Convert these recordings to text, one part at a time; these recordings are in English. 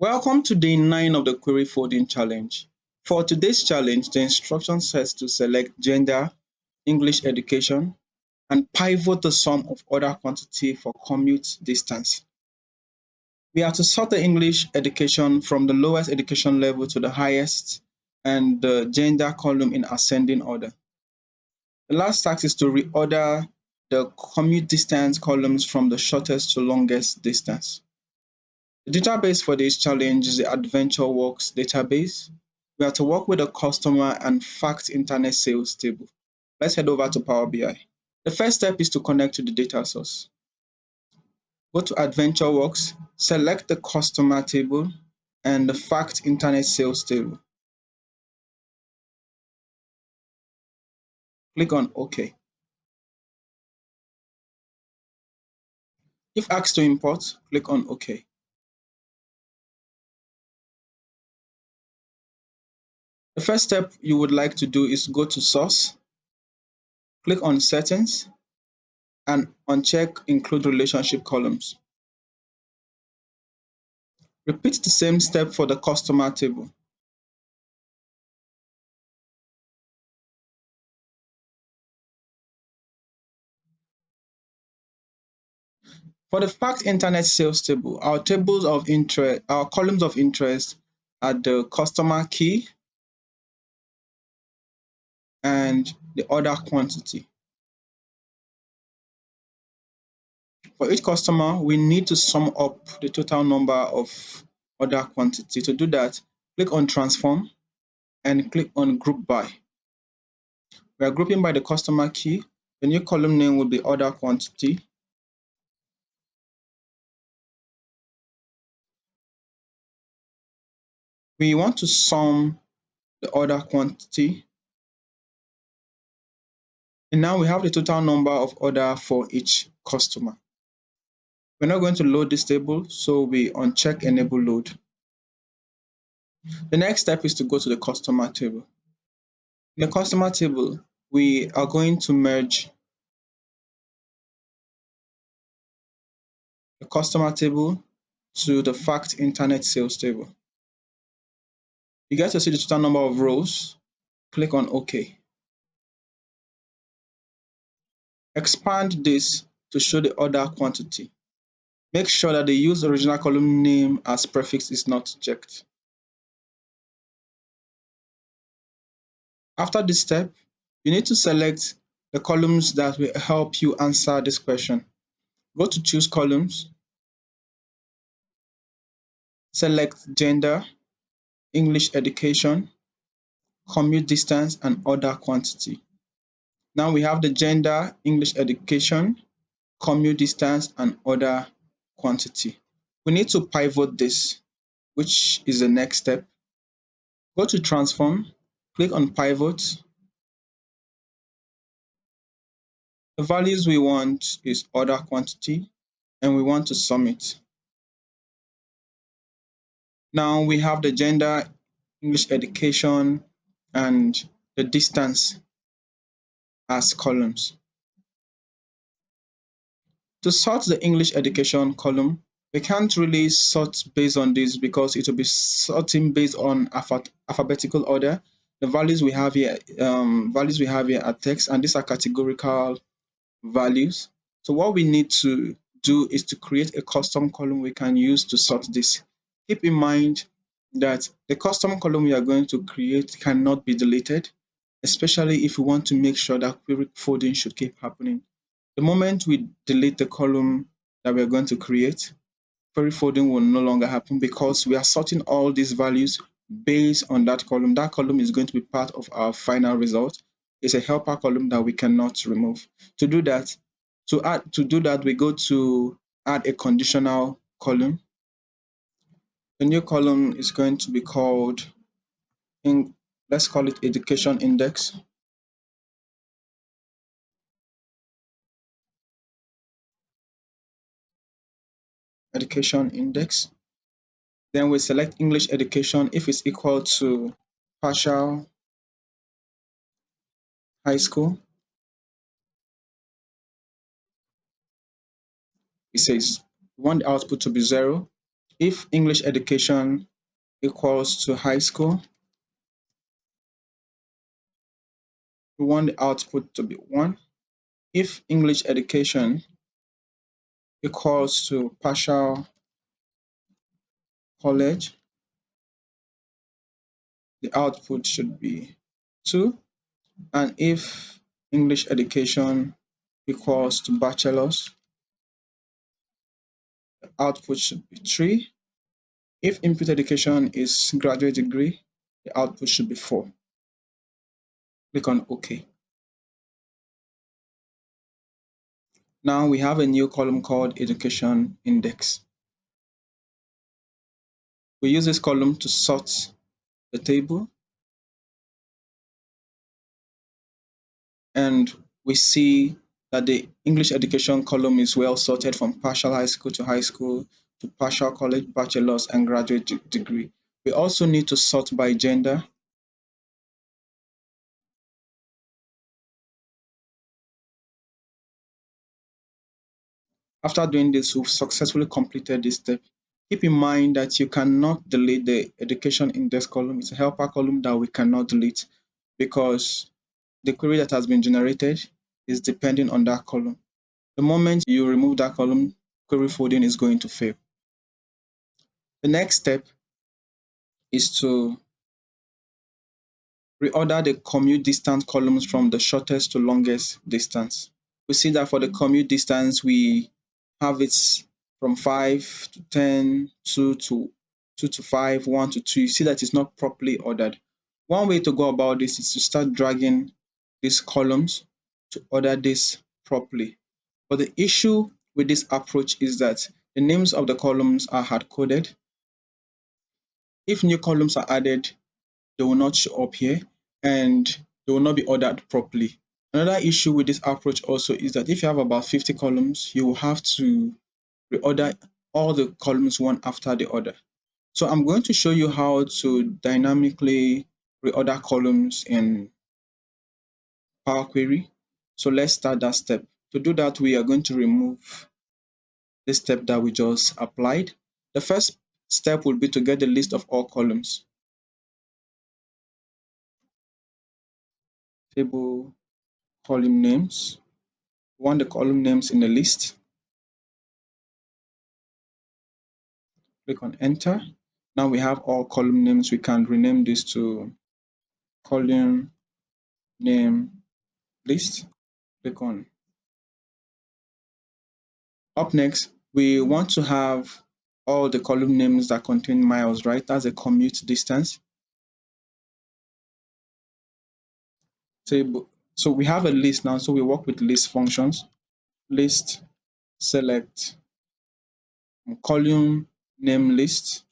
Welcome to day 9 of the query folding challenge. For today's challenge, the instruction says to select gender, English education, and pivot the sum of other quantity for commute distance. We are to sort the English education from the lowest education level to the highest and the gender column in ascending order. The last task is to reorder the commute distance columns from the shortest to longest distance. The database for this challenge is the AdventureWorks database. We have to work with the customer and fact internet sales table. Let's head over to Power BI. The first step is to connect to the data source. Go to AdventureWorks, select the customer table and the fact internet sales table. Click on OK. If asked to import, click on OK. The first step you would like to do is go to Source, click on Settings, and uncheck Include Relationship Columns. Repeat the same step for the customer table. For the fact internet sales table, our columns of interest are the customer key and the order quantity. For each customer, we need to sum up the total number of order quantity. To do that, click on transform and click on group by. We are grouping by the customer key. The new column name will be order quantity. We want to sum the order quantity. And now we have the total number of order for each customer. We're not going to load this table, so we uncheck enable load. The next step is to go to the customer table. In the customer table, we are going to merge the customer table to the fact internet sales table. You get to see the total number of rows. Click on OK. Expand this to show the order quantity. Make sure that the use original column name as prefix is not checked. After this step, you need to select the columns that will help you answer this question. Go to choose columns, select gender, English education, commute distance, and order quantity. Now we have the gender, English education, commute distance, and order quantity. We need to pivot this, which is the next step. Go to transform, click on pivot. The values we want is order quantity, and we want to sum it. Now we have the gender, English education, and the distance as columns. To sort the English education column, we can't really sort based on this because it will be sorting based on alphabetical order. The values we have here, are text, and these are categorical values. So what we need to do is to create a custom column we can use to sort this. Keep in mind that the custom column we are going to create cannot be deleted, especially if we want to make sure that query folding should keep happening. The moment we delete the column that we're going to create, query folding will no longer happen because we are sorting all these values based on that column. That column is going to be part of our final result. It's a helper column that we cannot remove. To do that, we go to add a conditional column. The new column is going to be called, let's call it education index. Education index. Then we select English education if it's equal to partial high school. It says we want the output to be 0 If English education equals to high school, we want the output to be 1. If English education equals to partial college, the output should be 2. And if English education equals to bachelor's, the output should be 3. If input education is graduate degree, the output should be 4. Click on OK. Now we have a new column called education index. We use this column to sort the table, and we see that the English education column is well sorted from partial high school to partial college, bachelor's, and graduate degree. We also need to sort by gender. After doing this, we've successfully completed this step. Keep in mind that you cannot delete the education index column. It's a helper column that we cannot delete because the query that has been generated is depending on that column. The moment you remove that column, query folding is going to fail. The next step is to reorder the commute distance columns from the shortest to longest distance. We see that for the commute distance, we have it from 5 to 10, 2 to 2 to 5, 1 to 2. You see that it's not properly ordered. One way to go about this is to start dragging these columns to order this properly. But the issue with this approach is that the names of the columns are hard-coded. If new columns are added, they will not show up here and they will not be ordered properly. Another issue with this approach also is that if you have about 50 columns, you will have to reorder all the columns one after the other. So I'm going to show you how to dynamically reorder columns in Power Query. So let's start that step. To do that, we are going to remove this step that we just applied. The first step will be to get the list of all columns. Table column names. We want the column names in the list. Click on enter. Now we have all column names. We can rename this to column name list. Click on. Up next, we want to have all the column names that contain miles, right? That's a commute distance. Table. So we have a list now. So we work with list functions. List, select, column name list.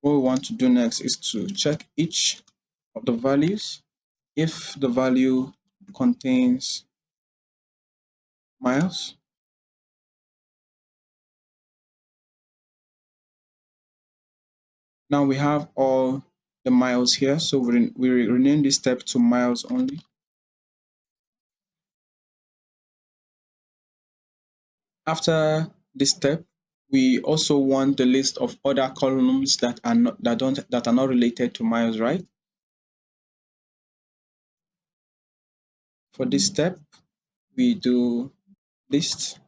What we want to do next is to check each of the values. If the value contains miles, now we have all the miles here. So we rename this step to miles only. After this step, we also want the list of other columns that are not related to miles, right? For this step, we do list,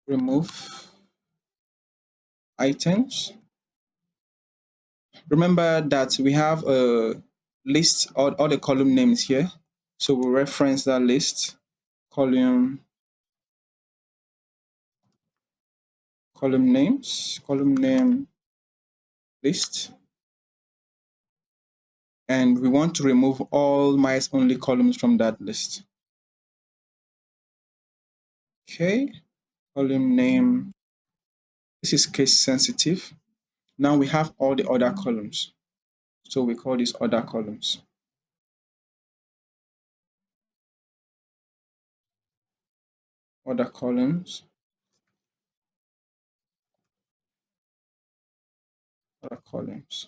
remove items. Remember that we have a list, all the column names here. So we'll reference that list, column names, column name list. And we want to remove all miles only columns from that list. Okay, column name. This is case sensitive. Now we have all the other columns. So we call these other columns. Other columns, other columns.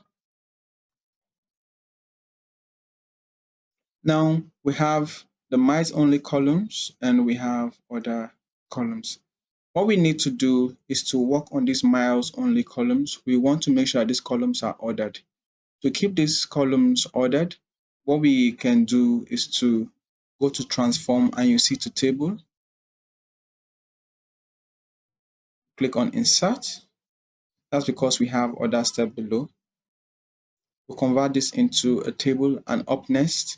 Now we have the miles only columns and we have other columns. What we need to do is to work on these miles only columns. We want to make sure that these columns are ordered. To keep these columns ordered, what we can do is to go to transform and you see to table, click on insert. That's because we have other step below. We'll convert this into a table, and up next,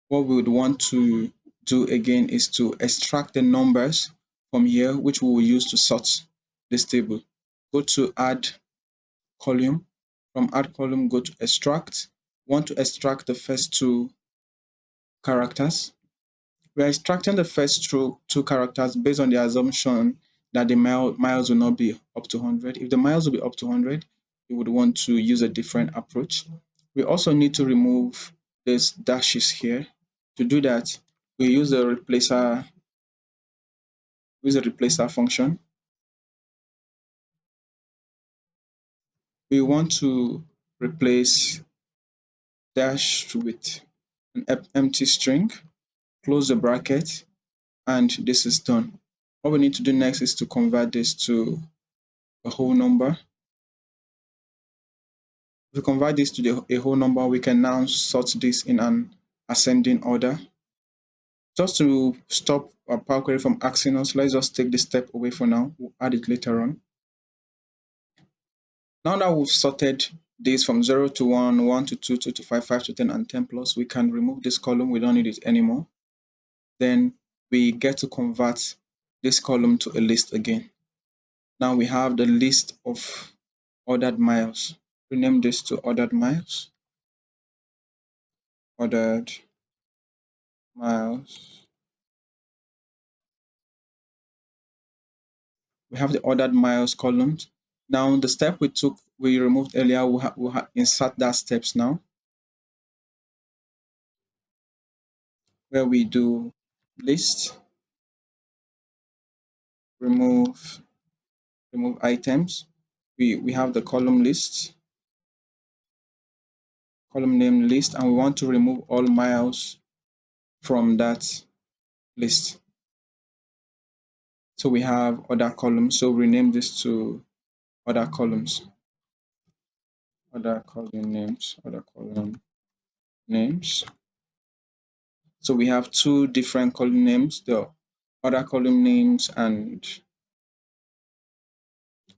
what we would want to do again is to extract the numbers from here, which we will use to sort this table. Go to add column. From add column, go to extract. Want to extract the first two characters. We are extracting the first two characters based on the assumption that the miles will not be up to 100. If the miles will be up to 100, you would want to use a different approach. We also need to remove these dashes here. To do that, we use a replacer function. We want to replace dash with an empty string, close the bracket, and this is done. What we need to do next is to convert this to a whole number. If we convert this to a whole number, we can now sort this in an ascending order. Just to stop our Power Query from asking us, let's just take this step away for now. We'll add it later on. Now that we've sorted this from 0 to 1, 1 to 2, 2 to 5, 5 to 10, and 10 plus, we can remove this column. We don't need it anymore. Then we get to convert this column to a list again. Now we have the list of ordered miles. Rename this to ordered miles. Ordered miles. We have the ordered miles columns. Now the step we removed earlier, we'll insert that steps now, where we do list, remove items. We have the column list, column name list, and we want to remove all miles from that list. So we have other columns. So rename this to other columns, other column names, other column names. So we have two different column names, the other column names and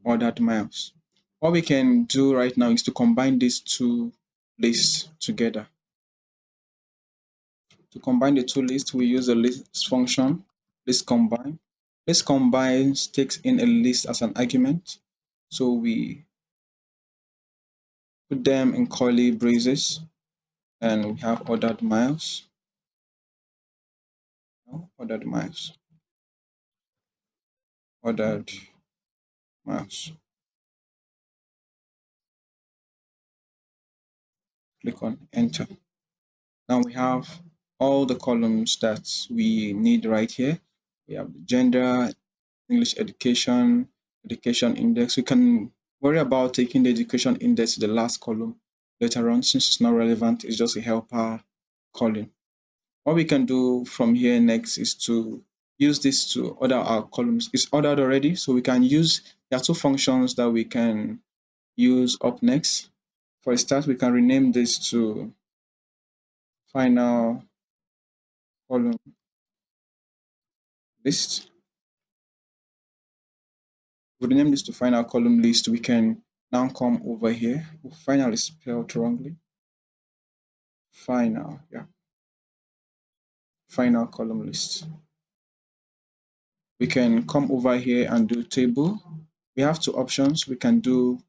ordered miles. What we can do right now is to combine these two lists together. To combine the two lists, we use a list function, list combine. List combines takes in a list as an argument. So we put them in curly braces, and we have ordered miles. Ordered miles. Ordered miles. Click on enter. Now we have all the columns that we need right here. We have the gender, English education, education index. We can worry about taking the education index to the last column later on, since it's not relevant. It's just a helper column. What we can do from here next is to use this to order our columns. It's ordered already, so we can use, there are two functions that we can use up next. For a start, we can rename this to final column list. We rename this to final column list. We can now come over here. Final is spelled wrongly. Final, yeah. Final column list. We can come over here and do table. We have two options. We can do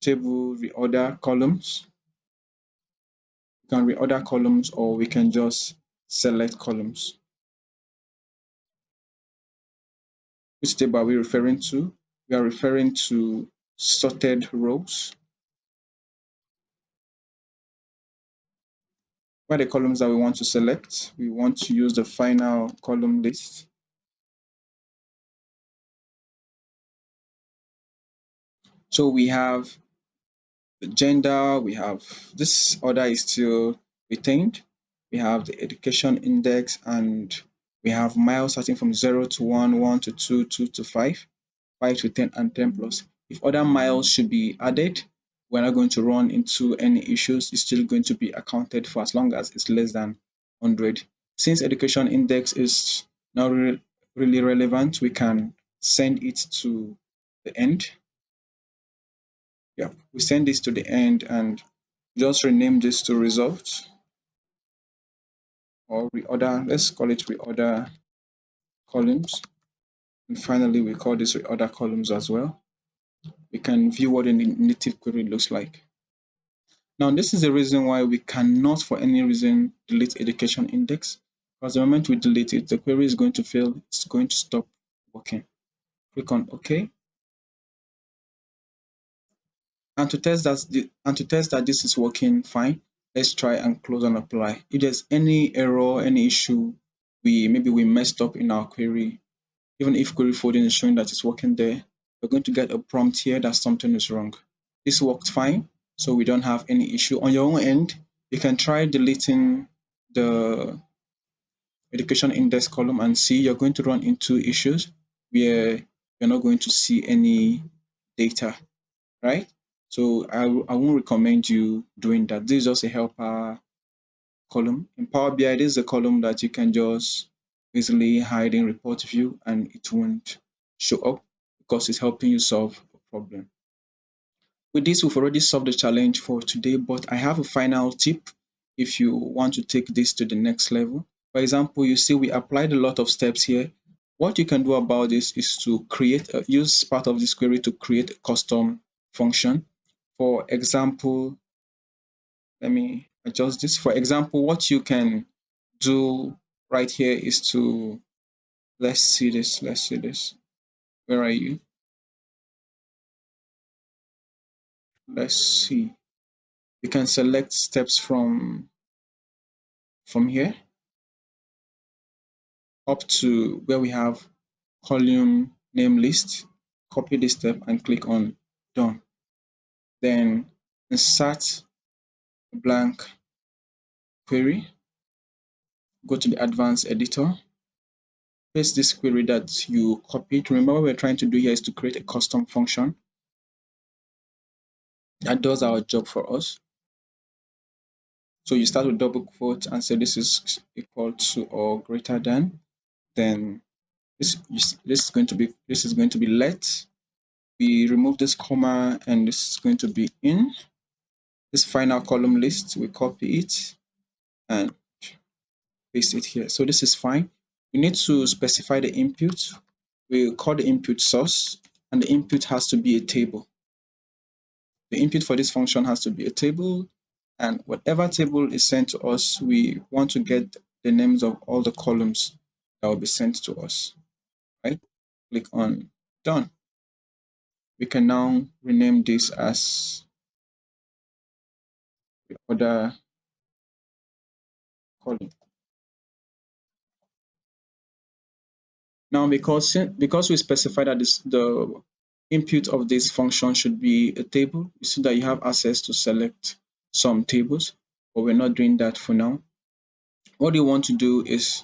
table reorder columns. We can reorder columns, or we can just select columns. Which table are we referring to? We are referring to sorted rows. What are the columns that we want to select? We want to use the final column list. So we have the gender, we have this order is still retained. We have the education index, and we have miles starting from 0 to 1, 1 to 2, 2 to 5. 5 to 10 and 10 plus. If other miles should be added, we're not going to run into any issues. It's still going to be accounted for as long as it's less than 100. Since education index is not really relevant, we can send it to the end. Yeah, we send this to the end and just rename this to results or reorder. Let's call it reorder columns. And finally, we call this reorder columns as well. We can view what a native query looks like. Now, this is the reason why we cannot, for any reason, delete education index. Because the moment we delete it, the query is going to fail. It's going to stop working. Click on OK. And to test that this is working fine, let's try and close and apply. If there's any error, any issue, maybe we messed up in our query, even if query folding is showing that it's working there, we're going to get a prompt here that something is wrong. This worked fine, so we don't have any issue. On your own end, you can try deleting the education index column and see you're going to run into issues where you're not going to see any data, right? So I won't recommend you doing that. This is just a helper column. In Power BI, this is a column that you can just easily hide in report view and it won't show up because it's helping you solve a problem. With this, we've already solved the challenge for today, but I have a final tip if you want to take this to the next level. For example, you see we applied a lot of steps here. What you can do about this is to use part of this query to create a custom function. For example, let me adjust this. For example, what you can do right here is to, let's see this. Where are you? Let's see. You can select steps from here up to where we have column name list. Copy this step and click on done. Then insert a blank query. Go to the advanced editor. Paste this query that you copied. Remember, what we're trying to do here is to create a custom function that does our job for us. So you start with double quote and say this is equal to or greater than. Then this is going to be let. We remove this comma and this is going to be in. This final column list, we copy it and paste it here. So this is fine. We need to specify the input. We call the input source and the input has to be a table. The input for this function has to be a table, and whatever table is sent to us, we want to get the names of all the columns that will be sent to us, right? Click on done. We can now rename this as the other column. Now, because we specified that the input of this function should be a table, you see that you have access to select some tables, but we're not doing that for now. What you want to do is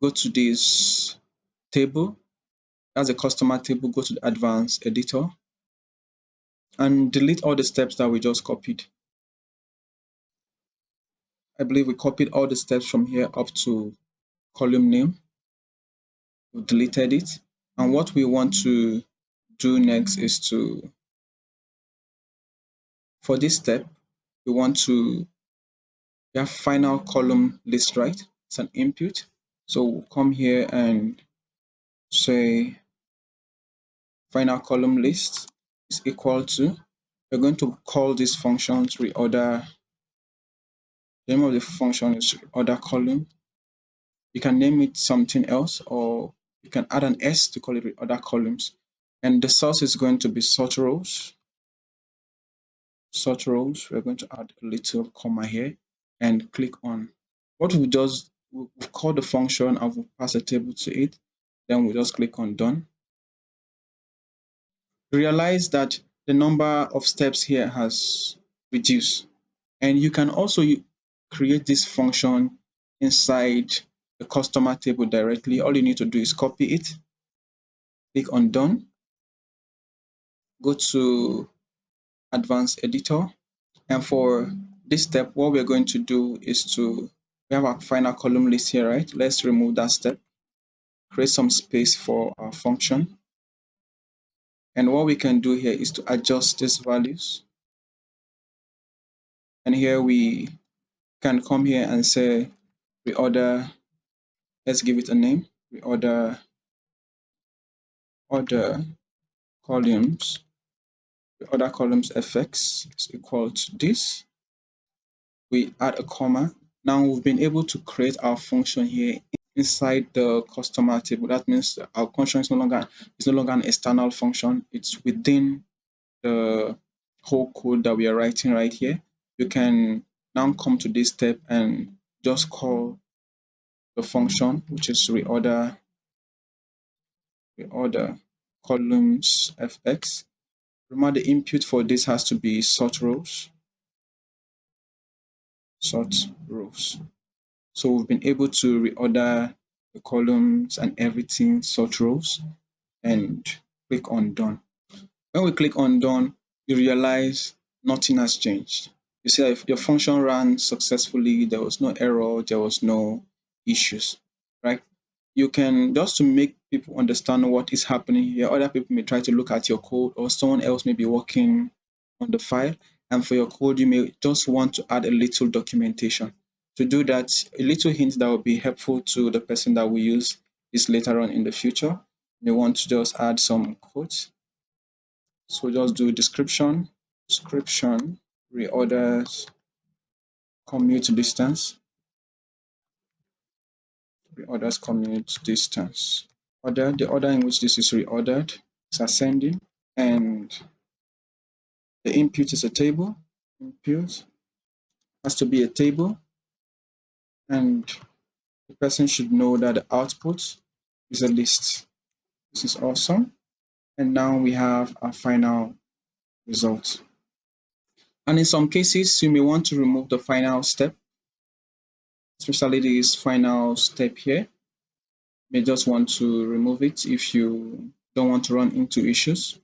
go to this table, that's a customer table, go to the advanced editor and delete all the steps that we just copied. I believe we copied all the steps from here up to column name. We've deleted it. And what we want to do next is for this step, we have final column list, right? It's an input. So we'll come here and say final column list is equal to, we're going to call this function reorder. The name of the function is reorder column. You can name it something else, or you can add an S to call it reorder columns. And the source is going to be sort rows. Sort rows, we're going to add a little comma here and click on. What we've called the function and we'll pass a table to it. Then we'll just click on done. Realize that the number of steps here has reduced. And you can also create this function inside the customer table directly. All you need to do is copy it click on done, go to advanced editor. And for this step, what we're going to do is we have our final column list here, right? Let's remove that step, create some space for our function. And what we can do here is to adjust these values. And here we can come here and say reorder, let's give it a name, order columns, reorder columns fx is equal to this. We add a comma. Now we've been able to create our function here inside the customer table. That means our function is no longer an external function. It's within the whole code that we are writing right here. You can now come to this step and just call the function, which is reorder columns fx. Remember the input for this has to be sort rows. So we've been able to reorder the columns and everything, sort rows, and click on done. When we click on done, you realize nothing has changed. You see if your function ran successfully, there was no error, there was no issues, right? You can, just to make people understand what is happening here, other people may try to look at your code, or someone else may be working on the file, and for your code, you may just want to add a little documentation. To do that, a little hint that will be helpful to the person that will use this later on in the future. You may want to just add some quotes. So just do description, reorders commute distance, the order in which this is reordered is ascending, and the input is a table. Input has to be a table, and the person should know that the output is a list. This is awesome. And now we have our final result. And in some cases, you may want to remove the final step, especially this final step here. You may just want to remove it if you don't want to run into issues,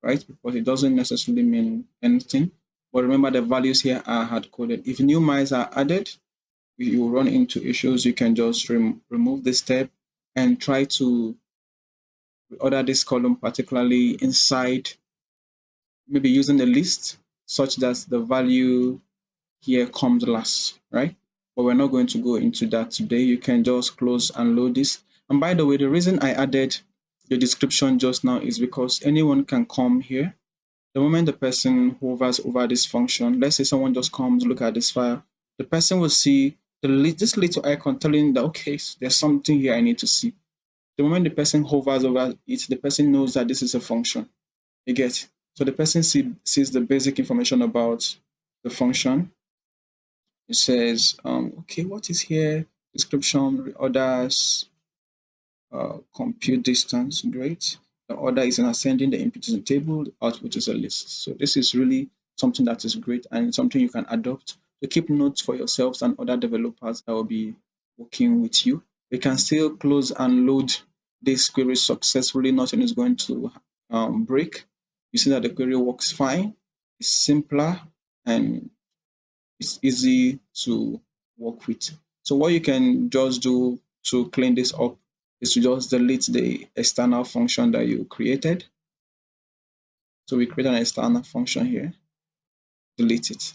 right? Because it doesn't necessarily mean anything. But remember, the values here are hard coded. If new miles are added, you run into issues. You can just remove this step and try to order this column, particularly inside, maybe using a list such that the value here comes last, right? But we're not going to go into that today. You can just close and load this. And by the way, the reason I added the description just now is because anyone can come here. The moment the person hovers over this function, let's say someone just comes, look at this file, the person will see this little icon telling that, okay, there's something here I need to see. The moment the person hovers over it, the person knows that this is a function. You get? So the person sees the basic information about the function. It says, okay, what is here? Description, reorders, compute distance, great. The order is an ascending, the input is a table, the output is a list. So this is really something that is great and something you can adopt to keep notes for yourselves and other developers that will be working with you. You can still close and load this query successfully. Nothing is going to break. You see that the query works fine. It's simpler and it's easy to work with. So what you can just do to clean this up is to just delete the external function that you created. So we create an external function here, delete it.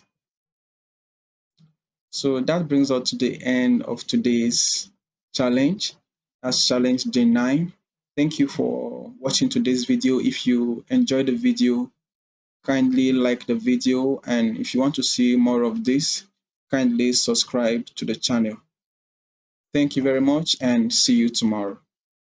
So that brings us to the end of today's challenge. That's challenge day 9. Thank you for watching today's video. If you enjoyed the video, kindly like the video, and if you want to see more of this, kindly subscribe to the channel. Thank you very much and see you tomorrow.